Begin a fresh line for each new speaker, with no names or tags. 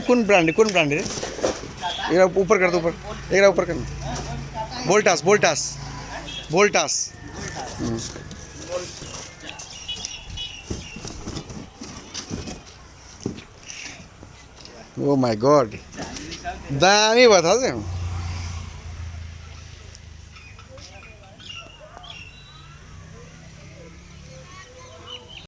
कौन brand है ये ऊपर कर दो ऊपर एक ऊपर करना वोल्टास ओ माय गॉड दामी बता दे